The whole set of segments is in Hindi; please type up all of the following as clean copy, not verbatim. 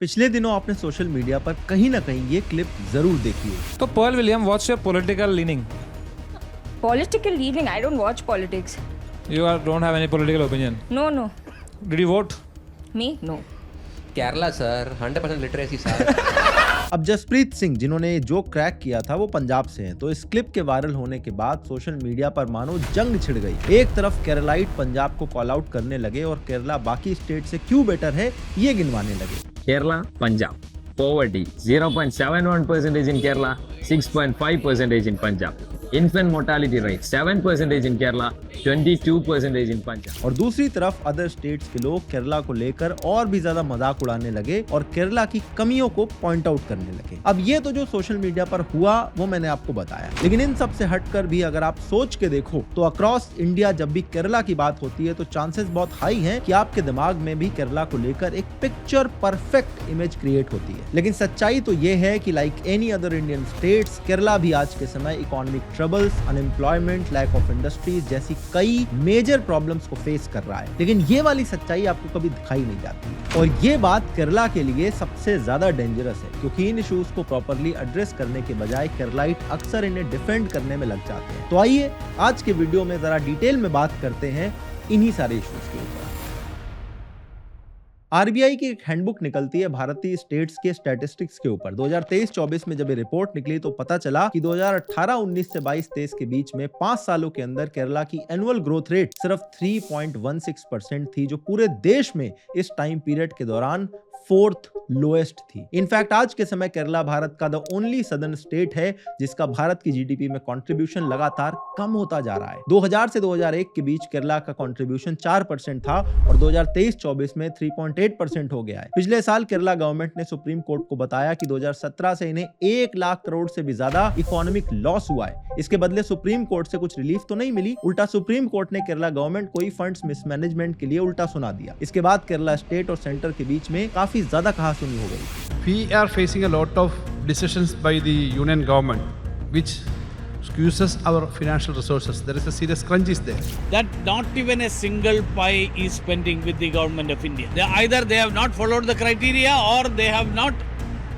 पिछले दिनों आपने सोशल मीडिया पर कहीं ना कहीं ये क्लिप जरूर देखी हो। तो Pearl William, what's your political leaning? Political leaning? I don't watch politics. Don't have any political opinion. No. Did you vote? Me? No. Kerala sir 100% literacy sir. अब जसप्रीत सिंह जिन्होंने ये जोक क्रैक किया था वो पंजाब से हैं, तो इस क्लिप के वायरल होने के बाद सोशल मीडिया पर मानो जंग छिड़ गई। एक तरफ केरलाइट पंजाब को कॉल आउट करने लगे और केरला बाकी स्टेट से क्यों बेटर है ये गिनवाने लगे। Kerala, Punjab. Poverty 0.71% in Kerala, 6.5% in Punjab. Infant mortality rate 7% in Kerala, 22% in Punjab. और दूसरी तरफ अदर स्टेट्स के लोग केरला को लेकर और भी ज्यादा मजाक उड़ाने लगे और केरला की कमियों को पॉइंट आउट करने लगे। अब ये तो जो सोशल मीडिया पर हुआ वो मैंने आपको बताया, लेकिन इन सब से हटकर भी अगर आप सोच के देखो तो अक्रॉस इंडिया जब भी केरला की बात होती है तो चांसेस बहुत हाई हैं कि आपके दिमाग में भी केरला को लेकर एक पिक्चर परफेक्ट इमेज क्रिएट होती है। लेकिन सच्चाई तो ये है कि like any other Indian states, Kerala भी आज के समय economic troubles, unemployment, lack of industries जैसी कई मेजर प्रॉब्लम्स को फेस कर रहा है। लेकिन ये वाली सच्चाई आपको कभी दिखाई नहीं जाती और ये बात केरला के लिए सबसे ज्यादा डेंजरस है, क्योंकि इन इश्यूज को प्रॉपरली एड्रेस करने के बजाय केरलाइट अक्सर इन्हें डिफेंड करने में लग जाते हैं। तो आइए आज के वीडियो में जरा डिटेल में बात करते हैं इन्हीं सारे इश्यूज के ऊपर। आरबीआई की एक हैंडबुक निकलती है भारतीय स्टेट्स के स्टैटिस्टिक्स के ऊपर। 2023-24 में जब ये रिपोर्ट निकली तो पता चला कि 2018-19 से 22-23 के बीच में 5 सालों के अंदर केरला की एनुअल ग्रोथ रेट सिर्फ 3.16% थी, जो पूरे देश में इस टाइम पीरियड के दौरान फोर्थ लोएस्ट थी। इनफैक्ट आज के समय केरला भारत का द ओनली सदर्न स्टेट है जिसका भारत की जीडीपी में कंट्रीब्यूशन लगातार कम होता जा रहा है। 2000 से 2001 के बीच केरला का कंट्रीब्यूशन 4% था और 2023-24 में 3.8% हो गया है। पिछले साल केरला गवर्नमेंट ने सुप्रीम कोर्ट को बताया कि 2017 से इन्हें 1 लाख करोड़ से भी ज्यादा इकोनॉमिक लॉस हुआ है। इसके बदले सुप्रीम कोर्ट से कुछ रिलीफ तो नहीं मिली, उल्टा सुप्रीम कोर्ट ने केरला गवर्नमेंट को ही फंड्स मिसमैनेजमेंट के लिए उल्टा सुना दिया। इसके बाद केरला स्टेट और सेंटर के बीच में काफी ज्यादा कहासुनी हो गई। We are facing a lot of decisions by the union government, which squeezes our financial resources. There is a serious crunch is there. That not even a single pie is pending with the government of India. Either they have not followed the criteria or they have not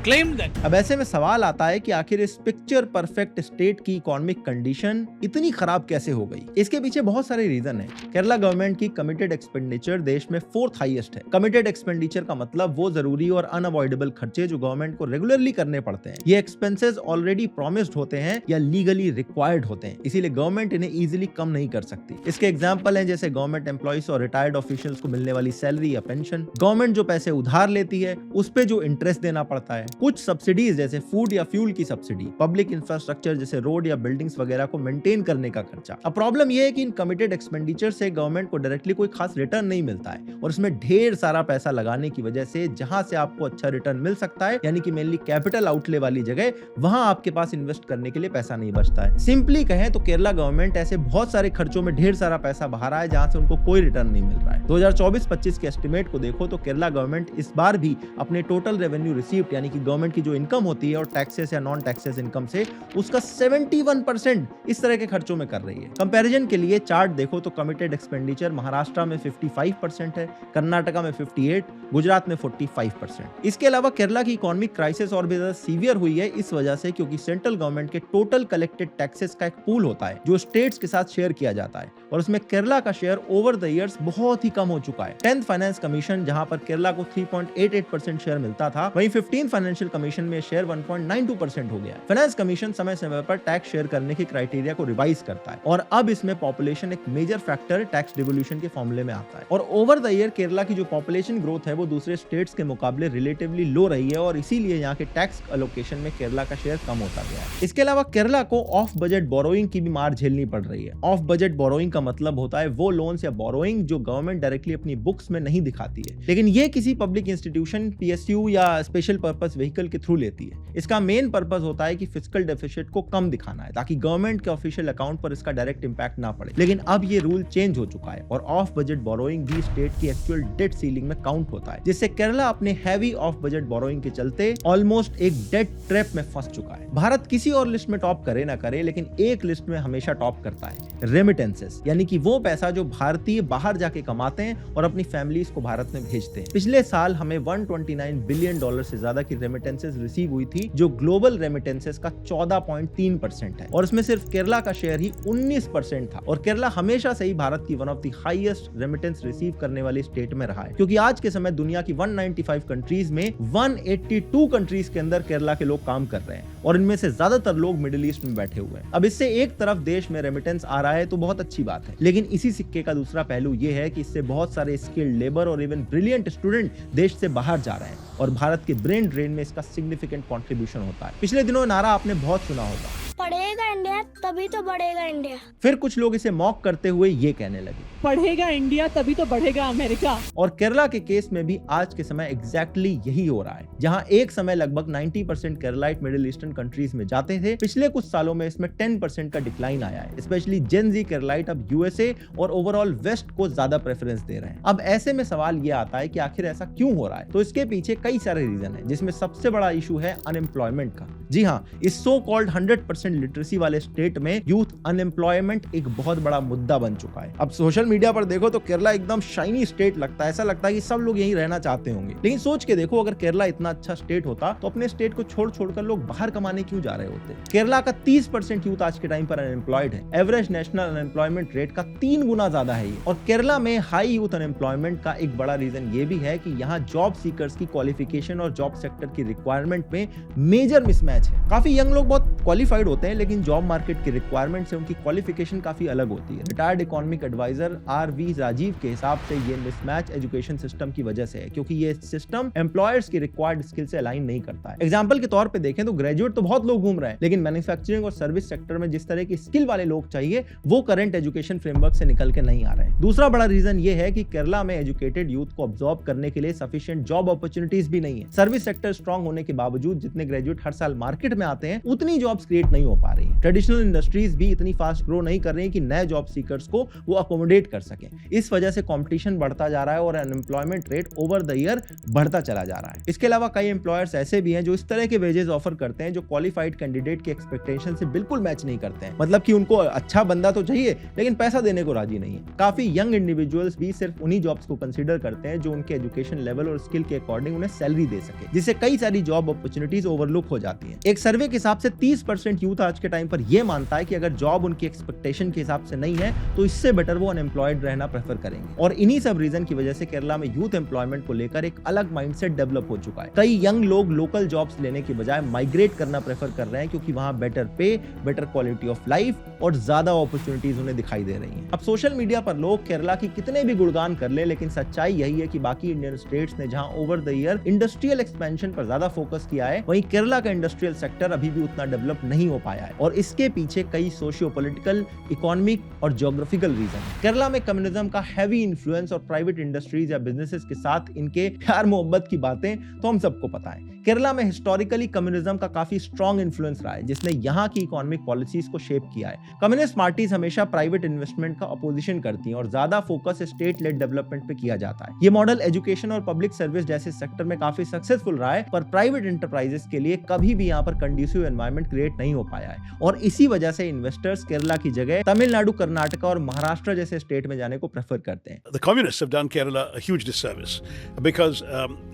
claimed that. अब ऐसे में सवाल आता है कि आखिर इस पिक्चर परफेक्ट स्टेट की इकोनॉमिक कंडीशन इतनी खराब कैसे हो गई। इसके पीछे बहुत सारे रीजन है। केरला गवर्नमेंट की कमिटेड एक्सपेंडिचर देश में 4th हाईएस्ट है। कमिटेड एक्सपेंडिचर का मतलब वो जरूरी और अनअवॉइडेबल खर्चे जो गवर्नमेंट को रेगुलरली करने पड़ते हैं। ये एक्सपेंसेस ऑलरेडी प्रॉमिस्ड होते हैं या लीगली रिक्वायर्ड होते हैं, इसीलिए गवर्नमेंट इन्हें इजिली कम नहीं कर सकती। इसके एग्जाम्पल है जैसे गवर्नमेंट एम्प्लॉइज और रिटायर्ड ऑफिशियल्स को मिलने वाली सैलरी या पेंशन, गवर्नमेंट जो पैसे उधार लेती है उस पे जो इंटरेस्ट देना पड़ता है, कुछ सब्सिडीज जैसे फूड या फ्यूल की सब्सिडी, पब्लिक इंफ्रास्ट्रक्चर जैसे रोड या बिल्डिंग्स वगैरह को मेंटेन करने का खर्चा। अब प्रॉब्लम यह है कि इन कमिटेड एक्सपेंडिचर से गवर्नमेंट को डायरेक्टली कोई खास रिटर्न नहीं मिलता है और इसमें ढेर सारा पैसा लगाने की वजह से जहां से आपको अच्छा रिटर्न मिल सकता है, यानी कि मेनली कैपिटल आउटले वाली जगह, वहां आपके पास इन्वेस्ट करने के लिए पैसा नहीं बचता है। सिंपली कहें तो केरला गवर्नमेंट ऐसे बहुत सारे खर्चों में ढेर सारा पैसा बहा रहा है जहां से उनको कोई रिटर्न नहीं मिल रहा है। 2024-25 के एस्टिमेट को देखो तो केरला गवर्नमेंट इस बार भी अपने टोटल रेवेन्यू रिसीव्ड यानी कि गवर्नमेंट की जो इनकम होती है और टैक्सेस या नॉन टैक्सेस इनकम से उसका 71% इस तरह के खर्चों में कर रही है। कंपैरिजन के लिए चार्ट देखो तो कमिटेड एक्सपेंडिचर महाराष्ट्र में 55% है, कर्नाटका में 58%, गुजरात में 45%। इसके अलावा केरला की इकोनॉमिक क्राइसिस और भी ज्यादा सीवियर हुई है इस वजह से क्योंकि सेंट्रल गवर्नमेंट के टोटल कलेक्टेड टैक्सेस का एक पूल होता है जो स्टेट्स के साथ शेयर किया जाता है और उसमें केरला का शेयर ओवर द इयर्स बहुत ही कम हो चुका है। 10th फाइनेंस कमीशन जहां पर केरला को 3.88% शेयर मिलता था, वहीं 15th फाइनेंशियल कमीशन में शेयर 1.92% हो गया। फाइनेंस कमीशन समय समय पर टैक्स शेयर करने की क्राइटेरिया को रिवाइज करता है और अब इसमें पॉपुलेशन एक मेजर फैक्टर टैक्स डिवोल्यूशन के फॉर्मूले में आता है। और ओवर द ईयर केरला की जो पॉपुलेशन ग्रोथ है वो दूसरे स्टेट्स के मुकाबले रिलेटिवली लो रही है और इसीलिए यहाँ के टैक्स अलोकेशन में केरला का शेयर कम होता गया है। इसके अलावा केरला को ऑफ बजट बोरोइंग की भी मार झेलनी पड़ रही है। ऑफ बजट बोरोइंग का मतलब होता है वो लोन्स या बोरोइंग जो गवर्नमेंट डायरेक्टली अपनी बुक्स में नहीं दिखाती है, लेकिन ये किसी पब्लिक इंस्टीट्यूशन, पीएसयू या स्पेशल पर्पस व्हीकल के थ्रू लेती है। इसका मेन पर्पस होता है कि फिस्कल डेफिसिट को कम दिखाना है ताकि गवर्नमेंट के ऑफिशियल अकाउंट पर इसका डायरेक्ट इंपैक्ट ना पड़े। लेकिन अब ये रूल चेंज हो चुका है और ऑफ बजट बोरोइंग भी स्टेट की एक्चुअल डेट सीलिंग में काउंट होता है, जिससे केरला अपने हैवी ऑफ बजट बोरोइंग के चलते ऑलमोस्ट एक डेट ट्रैप में फंस चुका है। भारत किसी और लिस्ट में टॉप करे ना करे, लेकिन एक लिस्ट में हमेशा टॉप करता है, रेमिटेंसेस, यानी कि वो पैसा जो भारतीय बाहर जाके कमाते हैं और अपनी फैमिलीज को भारत में भेजते हैं। पिछले साल हमें 129 बिलियन डॉलर से ज्यादा की रेमिटेंसेस रिसीव हुई थी, जो ग्लोबल रेमिटेंसेस का 14.3% है, और इसमें सिर्फ केरला का शेयर ही 19% था। और केरला हमेशा से ही भारत की one of the highest remittance receive करने वाली स्टेट में रहा है, क्योंकि आज के समय दुनिया की 195 कंट्रीज में 182 कंट्रीज के अंदर केरला के लोग काम कर रहे हैं, और इनमें से ज्यादातर लोग मिडिल ईस्ट में बैठे हुए हैं। अब इससे एक तरफ देश में रेमिटेंस आ रहा है तो बहुत अच्छी बात है, लेकिन इसी सिक्के का दूसरा पहलू यह है कि इससे बहुत सारे स्किल्ड लेबर और इवन ब्रिलियंट स्टूडेंट देश से बाहर जा रहे हैं, और भारत के ब्रेन ड्रेन में इसका सिग्निफिकेंट कंट्रीब्यूशन होता है। पिछले दिनों नारा आपने बहुत सुना होगा, पढ़ेगा इंडिया तभी तो बढ़ेगा इंडिया। फिर कुछ लोग इसे मॉक करते हुए ये कहने लगे, पढ़ेगा इंडिया तभी तो बढ़ेगा अमेरिका। और केरला के केस में भी आज के समय एग्जैक्टली यही हो रहा है। जहां एक समय लगभग 90% केरलाइट मिडिल ईस्टर्न कंट्रीज में जाते थे, पिछले कुछ सालों में इसमें 10% का डिक्लाइन आया है। स्पेशली जेन जी केरलाइट अब यूएसए और ओवरऑल वेस्ट को ज्यादा प्रेफरेंस दे रहे हैं। अब ऐसे में सवाल ये आता है कि आखिर ऐसा क्यों हो रहा है? तो इसके पीछे कई सारे रीजन है, जिसमें सबसे बड़ा इशू है अनएम्प्लॉयमेंट का। जी हाँ, इस सो कॉल्ड 100% लिटरेसी वाले स्टेट में यूथ अनएम्प्लॉयमेंट एक बहुत बड़ा मुद्दा बन चुका है। अब सोशल मीडिया पर देखो तो केरला एकदम शाइनी स्टेट लगता है, ऐसा लगता है कि सब लोग यहीं रहना चाहते होंगे। लेकिन सोच के देखो, अगर केरला इतना अच्छा स्टेट होता तो अपने स्टेट को छोड़ छोड़कर लोग बाहर कमाने क्यों जा रहे होते? केरला का 30% यूथ आज के टाइम पर अनएम्प्लॉयड है। एवरेज नेशनल अनएम्प्लॉयमेंट रेट का 3 गुना ज्यादा है ये। और केरला में हाई यूथ अनएम्प्लॉयमेंट का एक बड़ा रीजन ये भी है कि यहाँ जॉब सीकर्स की क्वालिफिकेशन और जॉब सेक्टर की रिक्वायरमेंट में मेजर मिसमैच है। काफी यंग लोग बहुत क्वालिफाइड होते हैं, लेकिन जॉब मार्केट की रिक्वायरमेंट से उनकी क्वालिफिकेशन काफी अलग होती है। Retired economic adviser R V. Rajeev के हिसाब से ये मिसमैच एजुकेशन सिस्टम की वजह से है, क्योंकि ये सिस्टम एम्प्लॉयर्स की रिक्वायर्ड स्किल से अलाइन नहीं करता है। एग्जांपल के तौर पे देखें तो ग्रेजुएट तो बहुत लोग घूम रहे हैं, लेकिन मैन्युफैक्चरिंग और सर्विस सेक्टर में जिस तरह की स्किल वाले लोग चाहिए वो करंट एजुकेशन फ्रेमवर्क से निकल के नहीं आ रहे हैं। दूसरा बड़ा रीजन ये है कि केरला में एजुकेटेड यूथ को अब्सॉर्ब करने के लिए सफिशिएंट जॉब अपॉर्चुनिटीज भी नहीं है। सर्विस सेक्टर स्ट्रांग होने के बावजूद जितने ग्रेजुएट हर साल मार्केट में आते हैं, उतनी जॉब्स क्रिएट नहीं हो पा रही है। ट्रेडिशनल इंडस्ट्रीज भी इतनी फास्ट ग्रो नहीं कर रही है कि नए जॉब सीकर्स को वो अकोमोडेट कर सके। इस वजह से कंपटीशन बढ़ता जा रहा है और unemployment rate over the year बढ़ता चला जा रहा है। इसके अलावा कई एम्प्लॉयर्स ऐसे भी हैं जो इस तरह के वेजेस ऑफर करते हैं जो क्वालिफाइड कैंडिडेट के एक्सपेक्टेशन से बिल्कुल मैच नहीं करते हैं। मतलब कि उनको अच्छा बंदा तो चाहिए लेकिन पैसा देने को राजी नहीं है। काफी यंग इंडिविजुअल्स भी सिर्फ उन्हीं जॉब्स को कंसीडर करते हैं जो उनके एजुकेशन लेवल और स्किल के अकॉर्डिंग उन्हें सैलरी दे सके, जिससे कई सारी जॉब अपॉर्चुनिटीज ओवरलुक हो जाती हैं। एक सर्वे के हिसाब से 30% यूथ आज के टाइम पर यह मानता है कि अगर जॉब उनकी एक्सपेक्टेशन के हिसाब से नहीं है तो इससे बेटर वो अनएम्प्लॉयड रहना प्रेफर करेंगे। और इन्हीं सब रीजन की वजह से केरला में यूथ एम्प्लॉयमेंट को लेकर एक अलग माइंडसेट डेवलप हो चुका है। कई यंग लोग लोकल जॉब्स लेने के बजाय माइग्रेट करना प्रेफर कर रहे हैं, क्योंकि वहां बेटर पे, बेटर क्वालिटी ऑफ लाइफ और ज्यादा अपॉर्चुनिटीज उन्हें दिखाई दे रही हैं। अब सोशल मीडिया पर लोग केरला की कितने भी गुणगान कर ले, लेकिन सच्चाई यही है कि बाकी इंडियन स्टेट्स ने जहां over the year industrial expansion पर ज्यादा फोकस किया है, वहीं केरला का इंडस्ट्रियल सेक्टर अभी भी उतना डेवलप नहीं हो पाया है। और इसके पीछे कई सोशियो पॉलिटिकल, इकोनॉमिक और ज्योग्राफिकल रीजन है। केरला में कम्युनिज्म का हैवी इन्फ्लुएंस और प्राइवेट इंडस्ट्रीज या बिजनेसेस के साथ इनके प्यार मोहब्बत की बातें तो हम सबको पता है। केरला में हिस्टोरिकली कम्युनिज्म का काफी स्ट्रॉन्ग इन्फ्लुएंस रहा है, जिसने यहाँ की इकोनॉमिक पॉलिसीज को शेप किया है। कम्युनिस्ट पार्टीज हमेशा प्राइवेट इन्वेस्टमेंट का अपोजिशन करती हैं और ज्यादा फोकस स्टेट लेड डेवलपमेंट पे किया जाता है। ये मॉडल एजुकेशन और पब्लिक सर्विस जैसे सेक्टर में काफी सक्सेसफुल रहा है, पर प्राइवेट एंटरप्राइजेस के लिए कभी भी यहाँ पर कंड्यूसिव एनवायरनमेंट क्रिएट नहीं हो पाया है। और इसी वजह से इन्वेस्टर्स केरला की जगह तमिलनाडु, कर्नाटक और महाराष्ट्र जैसे स्टेट में जाने को प्रेफर करते हैं। The communists have done Kerala a huge disservice because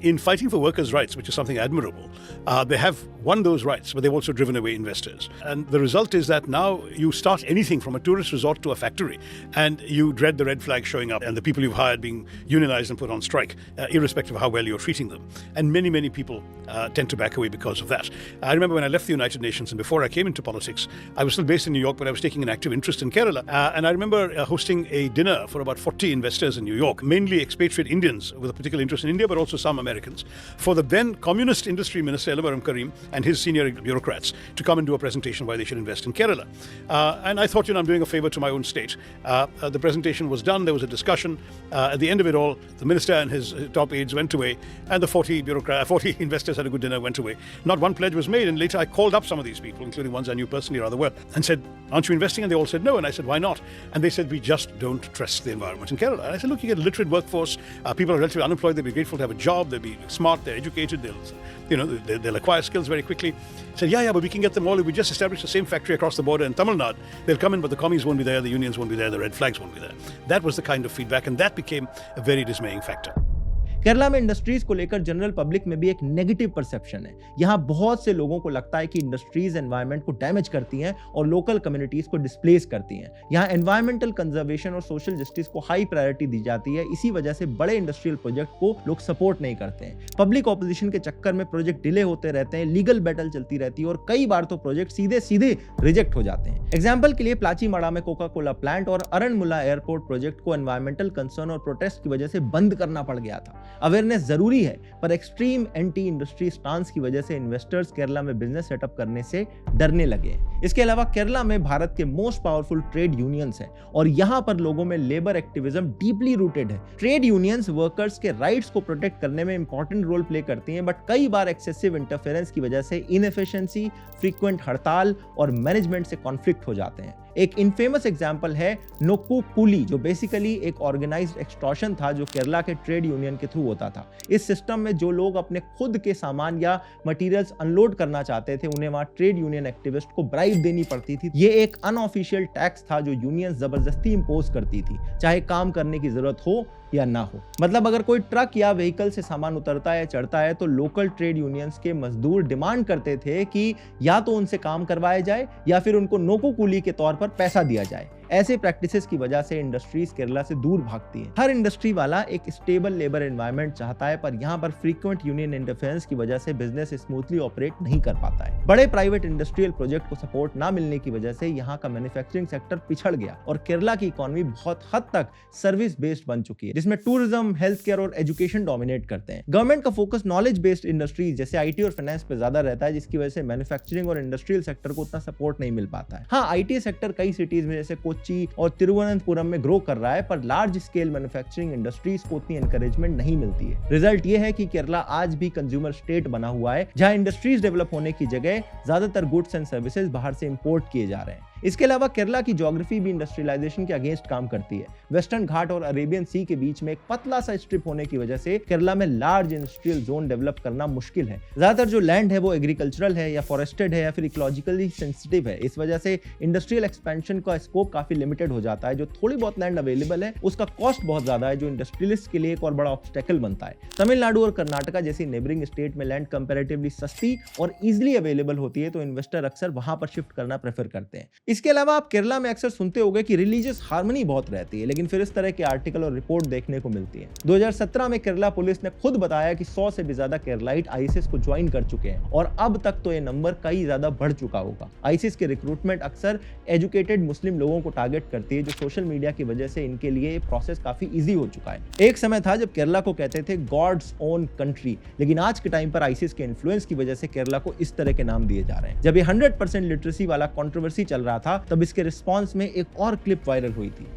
in fighting for workers' rights, which is something admirable, they have won those rights, but they've also driven away investors. And the result is that now you start anything from a tourist resort to a factory, and you dread the red flag showing up and the people you've hired being unionized and put on strike, irrespective of how well you're treating them. And many, many people tend to back away because of that. I remember when I left the United Nations and before I came into politics, I was still based in New York, but I was taking an active interest in Kerala. And I remember hosting a dinner for about 40 investors in New York, mainly expatriate Indians with a particular interest in India, but also some Americans, for the then communist asked Industry Minister Ellamaram Karim and his senior bureaucrats to come and do a presentation why they should invest in Kerala. And I thought, I'm doing a favor to my own state. The presentation was done. There was a discussion. At the end of it all, the minister and his top aides went away, and the 40 investors had a good dinner, went away. Not one pledge was made. And later I called up some of these people, including ones I knew personally rather well, and said, aren't you investing? And they all said no. And I said, why not? And they said, we just don't trust the environment in Kerala. And I said, look, you get a literate workforce. People are relatively unemployed. They'll be grateful to have a job. They'll be smart. They're educated. They'll acquire skills very quickly. I said, yeah, but we can get them all. If we just establish the same factory across the border in Tamil Nadu, they'll come in, but the commies won't be there, the unions won't be there, the red flags won't be there. That was the kind of feedback, and that became a very dismaying factor. Kerala में इंडस्ट्रीज को लेकर जनरल पब्लिक में भी एक नेगेटिव परसेप्शन है। यहाँ बहुत से लोगों को लगता है कि इंडस्ट्रीज एनवायरनमेंट को डैमेज करती हैं और लोकल कम्युनिटीज को डिस्प्लेस करती हैं। यहाँ एनवायरमेंटल कंजर्वेशन और सोशल जस्टिस को हाई प्रायोरिटी दी जाती है। इसी वजह से बड़े इंडस्ट्रियल प्रोजेक्ट को लोग सपोर्ट नहीं करते हैं। पब्लिक ऑपोजिशन के चक्कर में प्रोजेक्ट डिले होते रहते हैं, लीगल बैटल चलती रहती है और कई बार तो प्रोजेक्ट सीधे रिजेक्ट हो जाते हैं। एग्जाम्पल के लिए प्लाचीमाड़ा में कोका कोला प्लांट और अरणमुला एयरपोर्ट प्रोजेक्ट को एनवायरमेंटल कंसर्न और प्रोटेस्ट की वजह से बंद करना पड़ गया था। अवेयरनेस जरूरी है, पर एक्सट्रीम एंटी इंडस्ट्री स्टांस की वजह से इन्वेस्टर्स केरला में बिजनेस सेटअप करने से डरने लगे हैं। इसके अलावा केरला में भारत के मोस्ट पावरफुल ट्रेड यूनियंस हैं और यहां पर लोगों में लेबर एक्टिविज्म डीपली रूटेड है। ट्रेड यूनियंस वर्कर्स के राइट्स को प्रोटेक्ट करने में इंपॉर्टेंट रोल प्ले करती हैं, बट कई बार एक्सेसिव इंटरफेरेंस की वजह से इनएफिशिएंसी, फ्रीक्वेंट हड़ताल और मैनेजमेंट से कॉन्फ्लिक्ट हो जाते हैं। एक इनफेमस एग्जांपल है नोकू कूली, जो बेसिकली एक ऑर्गेनाइज्ड एक्सटॉर्शन था जो केरला के ट्रेड यूनियन के थ्रू होता था। इस सिस्टम में जो लोग अपने खुद के सामान या मटेरियल्स अनलोड करना चाहते थे, उन्हें वहां ट्रेड यूनियन एक्टिविस्ट को ब्राइब देनी पड़ती थी। ये एक अनऑफिशियल टैक्स था जो यूनियन जबरदस्ती इंपोज करती थी, चाहे काम करने की जरूरत हो या ना हो। मतलब अगर कोई ट्रक या व्हीकल से सामान उतरता है, चढ़ता है, तो लोकल ट्रेड यूनियंस के मजदूर डिमांड करते थे कि या तो उनसे काम करवाया जाए या फिर उनको नोको कूली के तौर पर पैसा दिया जाए। ऐसे प्रैक्टिसेस की वजह से इंडस्ट्रीज केरला से दूर भागती हैं। हर इंडस्ट्री वाला एक स्टेबल लेबर एनवायरनमेंट चाहता है, पर यहाँ पर फ्रीक्वेंट यूनियन इंटरफेरेंस की वजह से बिजनेस स्मूथली ऑपरेट नहीं कर पाता है। बड़े प्राइवेट इंडस्ट्रियल प्रोजेक्ट को सपोर्ट ना मिलने की वजह से यहाँ का मैन्युफैक्चरिंग सेक्टर पिछड़ गया और केरला की इकोनॉमी बहुत हद तक सर्विस बेस्ड बन चुकी है, जिसमें टूरिज्म, हेल्थ केयर और एजुकेशन डोमिनेट करते हैं। गवर्नमेंट का फोकस नॉलेज बेस्ड इंडस्ट्रीज जैसे आईटी और फाइनेंस पे ज्यादा रहता है, जिसकी वजह से मैन्युफैक्चरिंग और इंडस्ट्रियल सेक्टर को उतना सपोर्ट नहीं मिल पाता है। हाँ, आईटी सेक्टर कई सिटीज में जैसे कोच्चि और तिरुवनंतपुरम में ग्रो कर रहा है, पर लार्ज स्केल मैन्युफैक्चरिंग इंडस्ट्रीज को उतनी एनकरेजमेंट नहीं मिलती है। रिजल्ट ये है कि केरला आज भी कंज्यूमर स्टेट बना हुआ है, जहां इंडस्ट्रीज डेवलप होने की जगह ज्यादातर गुड्स एंड सर्विसेज बाहर से इंपोर्ट किए जा रहे हैं। इसके अलावा केरला की ज्योग्राफी भी इंडस्ट्रियलाइजेशन के अगेंस्ट काम करती है। वेस्टर्न घाट और अरेबियन सी के बीच में एक पतला सा स्ट्रिप होने की वजह से केरला में लार्ज इंडस्ट्रियल जोन डेवलप करना मुश्किल है। ज्यादातर जो लैंड है वो एग्रीकल्चरल है या फॉरेस्टेड है या फिर इकोलॉजिकली सेंसिटिव है। इस वजह से इंडस्ट्रियल एक्सपेंशन का स्कोप काफी लिमिटेड हो जाता है। जो थोड़ी बहुत लैंड अवेलेबल है उसका कॉस्ट बहुत ज्यादा है, जो इंडस्ट्रियलिस्ट के लिए एक और बड़ा ऑब्स्टेकल बनता है। तमिलनाडु और कर्नाटका जैसी नेबरिंग स्टेट में लैंड कंपैरेटिवली सस्ती और इजिली अवेलेबल होती है, तो इन्वेस्टर अक्सर वहां पर शिफ्ट करना प्रेफर करते हैं। इसके अलावा आप केरला में अक्सर सुनते होंगे कि रिलीजियस हार्मनी बहुत रहती है, लेकिन फिर इस तरह के आर्टिकल और रिपोर्ट देखने को मिलती है। 2017 में केरला पुलिस ने खुद बताया कि 100 से भी ज्यादा केरलाइट आईसिस को ज्वाइन कर चुके हैं और अब तक तो ये नंबर कई ज्यादा बढ़ चुका होगा। आईसिस के रिक्रूटमेंट अक्सर एजुकेटेड मुस्लिम लोगों को टारगेट करती है, जो सोशल मीडिया की वजह से इनके लिए ये प्रोसेस काफी इजी हो चुका है। एक समय था जब केरला को कहते थे गॉड्स ओन कंट्री, लेकिन आज के टाइम पर आईसिस के इन्फ्लुएंस की वजह से केरला को इस तरह के नाम दिए जा रहे हैं। जब ये 100% लिटरेसी वाला कंट्रोवर्सी चल रहा था, तब इसके रिस्पांस में एक और क्लिप वायरल हुई थी।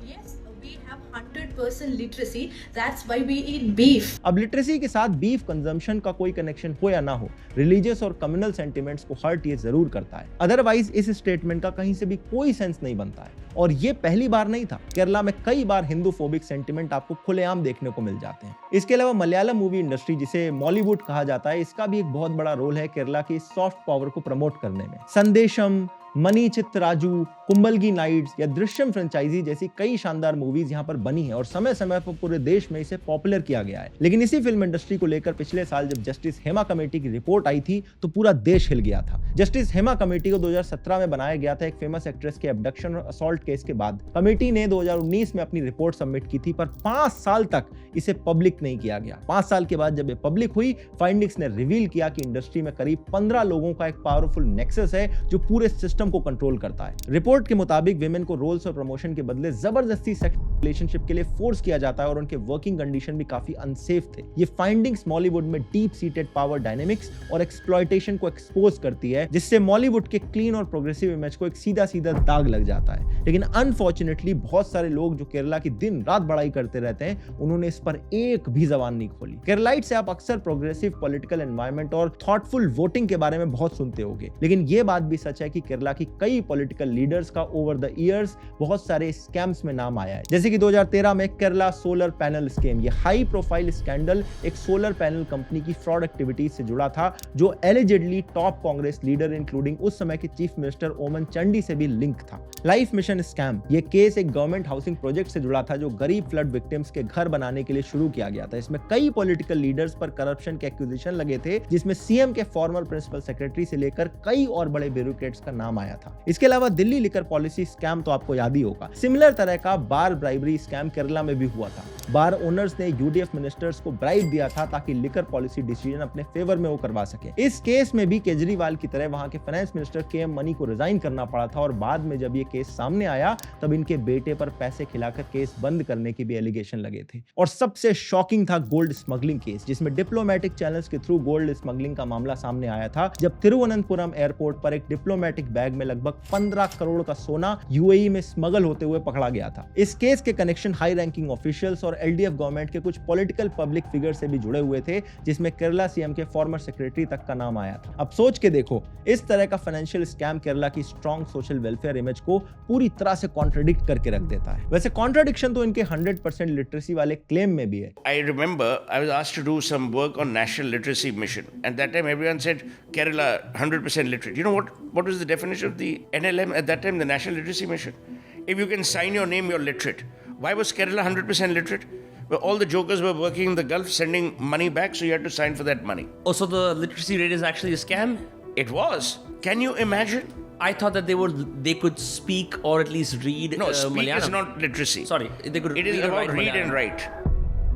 100% literacy, that's why we eat beef. अब लिटरेसी के साथ बीफ कंजम्पशन का कोई कनेक्शन हो या ना हो, रिलीजियस और कम्युनल सेंटिमेंट्स को हर्ट ये जरूर करता है। अदरवाइज इस स्टेटमेंट का कहीं से भी कोई सेंस नहीं बनता है। और ये पहली बार नहीं था, केरला में कई बार हिंदू फोबिक सेंटिमेंट आपको खुलेआम देखने को मिल जाते हैं। इसके अलावा मलयालम मूवी इंडस्ट्री, जिसे मॉलीवुड कहा जाता है, इसका भी एक बहुत बड़ा रोल है केरला की सॉफ्ट पावर को प्रमोट करने में। संदेशम, मनी चित्तराजू, कुंबलगी नाइट्स या दृश्यम फ्रेंचाइजी जैसी कई शानदार मूवीज यहाँ पर बनी है और समय समय पर पूरे देश में इसे पॉपुलर किया गया है। लेकिन इसी फिल्म इंडस्ट्री को लेकर पिछले साल जब जस्टिस हेमा कमेटी की रिपोर्ट आई थी तो पूरा देश हिल गया था। जस्टिस हेमा कमेटी को 2017 में बनाया गया था एक फेमस एक्ट्रेस के अबडक्शन और असॉल्ट केस के बाद। कमेटी ने 2019 में अपनी रिपोर्ट सबमिट की थी, पर 5 साल तक इसे पब्लिक नहीं किया गया। 5 साल के बाद जब ये पब्लिक हुई, फाइंडिंग्स ने रिवील किया कि इंडस्ट्री में करीब 15 लोगों का एक पावरफुल नेक्सस है जो पूरे सिस्टम को कंट्रोल करता है। रिपोर्ट रिपोर्ट के मुताबिक विमेन को रोल्स और प्रमोशन के बदले जबरदस्ती सेक्स रिलेशनशिप के लिए फोर्स किया जाता है और उनके वर्किंग कंडीशन भी काफी अनसेफ थे। ये फाइंडिंग्स मॉलीवुड में डीप सीटेड पावर डायनेमिक्स और एक्सप्लॉयटेशन को एक्सपोज करती है, जिससे मॉलीवुड के क्लीन और प्रोग्रेसिव इमेज को एक सीधा सीधा दाग लग जाता है। लेकिन अनफॉर्चुनेटली बहुत सारे लोग जो केरला की दिन रात बड़ाई करते रहते हैं, उन्होंने इस पर एक भी जबान नहीं खोली। केरलाइट से आप अक्सर प्रोग्रेसिव पॉलिटिकल एनवायरनमेंट और थॉटफुल वोटिंग के बारे में बहुत सुनते होंगे, लेकिन यह बात भी सच है कि केरला की कई पॉलिटिकल लीडर्स का ओवर द ईयर्स बहुत सारे स्कैम्स में नाम आया है। जैसे कि 2013 में केरला सोलर पैनल स्कीम, ये हाई प्रोफाइल स्कैंडल एक सोलर पैनल कंपनी की फ्रॉड एक्टिविटीज से जुड़ा था, जो allegedly top Congress leader including उस समय के चीफ मिनिस्टर ओमन चांडी से भी लिंक था। लाइफ मिशन स्कैम, ये केस एक गवर्नमेंट हाउसिंग प्रोजेक्ट से जुड़ा था जो गरीब फ्लड विक्टिम्स के घर बनाने के लिए शुरू किया गया था। इसमें कई पॉलिटिकल लीडर्स पर करप्शन के एक्यूजेशन लगे थे, जिसमें सीएम के फॉर्मर प्रिंसिपल सेक्रेटरी से लेकर कई और बड़े ब्यूरोक्रेट्स का नाम आया था। इसके अलावा दिल्ली लिकर पॉलिसी स्कैम तो आपको याद ही होगा। सिमिलर तरह का बार ब्राइबरी स्कैम केरला में भी हुआ था। बार ओनर्स ने यूडीएफ मिनिस्टर्स को ब्राइब दिया था ताकि लिकर पॉलिसी डिसीजन अपने फेवर में वो करवा सके। इस केस में भी केजरीवाल की तरह वहां के फाइनेंस मिनिस्टर केएम मनी को रिजाइन करना पड़ा था और बाद में जब ये केस सामने आया तब इनके बेटे पर पैसे खिलाकर केस बंद करने के भी एलिगेशन लगे थे। और सबसे शॉकिंग था गोल्ड स्मगलिंग केस, जिसमें डिप्लोमेटिक चैनल्स के थ्रू गोल्ड स्मगलिंग का मामला सामने आया था, जब तिरुवनंतपुरम एयरपोर्ट पर एक डिप्लोमेटिक बैग में लगभग 15 करोड़ का सोना यूएई में स्मगल होते हुए पकड़ा गया था। इस केस के कनेक्शन हाई रैंकिंग ऑफिशियल्स और एलडीएफ गवर्नमेंट के कुछ पॉलिटिकल पब्लिक फिगर से भी जुड़े हुए थे, जिसमें केरला सीएम के फॉर्मर सेक्रेटरी तक का नाम आया था। अब सोच के देखो, इस तरह का फाइनेंशियल स्कैम केरला की स्ट्रॉन्ग सोशल वेलफेयर इमेज को पूरी तरह से कॉन्ट्रडिक्ट करके रख देता है। वैसे कॉन्ट्रडिक्शन तो इनके 100% लिटरेसी वाले क्लेम में भी है। I remember I was asked to do some work on National Literacy Mission, and that time everyone said Kerala 100% literate. You know what was the definition of the NLM at that time, the National Literacy Mission? If you can sign your name, you're literate. Why was Kerala 100% literate? Well, all the jokers were working in the Gulf, sending money back, so you had to sign for that money. Oh, so the literacy rate is actually a scam? It was. Can you imagine? I thought that they could speak or at least read No, speak Malayalam. is not literacy. Sorry, they could. It is read and about write read Malayalam. and write.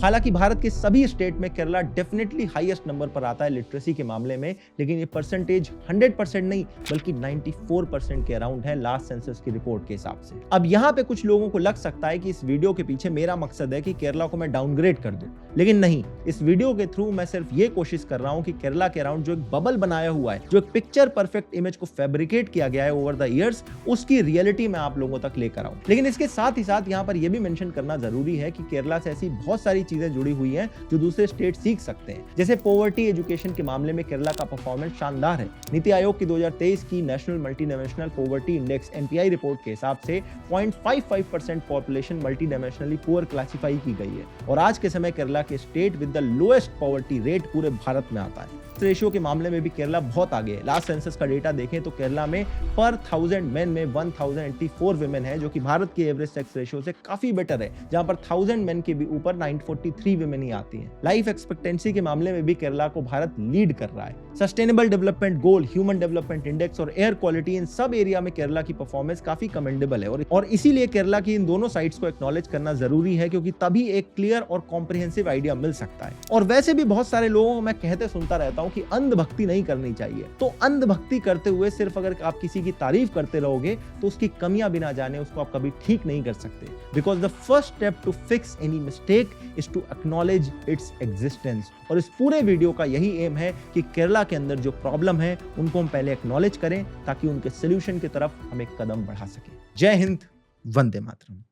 हालांकि भारत के सभी स्टेट में केरला डेफिनेटली हाईएस्ट नंबर पर आता है लिटरेसी के मामले में, लेकिन ये परसेंटेज 100% नहीं बल्कि 94% के अराउंड है लास्ट सेंसस की रिपोर्ट के हिसाब से। अब यहाँ पे कुछ लोगों को लग सकता है कि इस वीडियो के पीछे मेरा मकसद है कि केरला को मैं डाउनग्रेड कर दूं, लेकिन नहीं। इस वीडियो के थ्रू मैं सिर्फ ये कोशिश कर रहा हूँ कि केरला के अराउंड जो एक बबल बनाया हुआ है, जो एक पिक्चर परफेक्ट इमेज को फैब्रिकेट किया गया है ओवर द ईयर्स, उसकी रियलिटी मैं आप लोगों तक लेकर आऊं। लेकिन इसके साथ ही साथ यहाँ पर यह भी मेंशन करना जरूरी है कि केरला से ऐसी बहुत सारी चीजें जुड़ी हुई हैं जो दूसरे स्टेट सीख सकते हैं। जैसे पॉवर्टी एजुकेशन के मामले में केरला का परफॉर्मेंस शानदार है। नीति आयोग की 2023 की national multidimensional poverty index NPI report के हिसाब से 0.55% पॉपुलेशन मल्टीडायमेंशनली पुअर क्लासिफाई की गई है और आज के समय केरला के state with the lowest poverty rate पूरे भारत में आता है। रेशियो के मामले में भी केरला बहुत आगे है। लास्ट सेंसस का डेटा देखें तो केरला में पर 1000 मेन में 1084 विमेन है, जो कि भारत के एवरेज सेक्स रेशियो से काफी बेटर है, जहां पर 1000 मेन के भी ऊपर 943 विमेन ही आती हैं। लाइफ एक्सपेक्टेंसी के मामले में भी केरला को भारत लीड कर रहा है। Sustainable development goal, human development index और एयर क्वालिटी, इन सब एरिया में केरला की परफॉर्मेंस काफी कमेंडेबल है और इसीलिए केरला की इन दोनों साइट्स को एक्नॉलेज करना जरूरी है, क्योंकि तभी एक क्लियर और कॉम्प्रिहेंसिव आइडिया मिल सकता है। और वैसे भी बहुत सारे लोगों को मैं कहते सुनता रहता हूं कि अंधभक्ति नहीं करनी चाहिए, तो अंधभक्ति करते हुए सिर्फ अगर आप किसी की तारीफ करते रहोगे तो उसकी कमियां बिना जाने उसको आप कभी ठीक नहीं कर सकते। Because the first step to fix any mistake is to acknowledge its existence. और इस पूरे वीडियो का यही एम है कि केरला के अंदर जो प्रॉब्लम है उनको हम पहले एक्नॉलेज करें ताकि उनके सोल्यूशन की तरफ हम एक कदम बढ़ा सकें। जय हिंद, वंदे मातरम।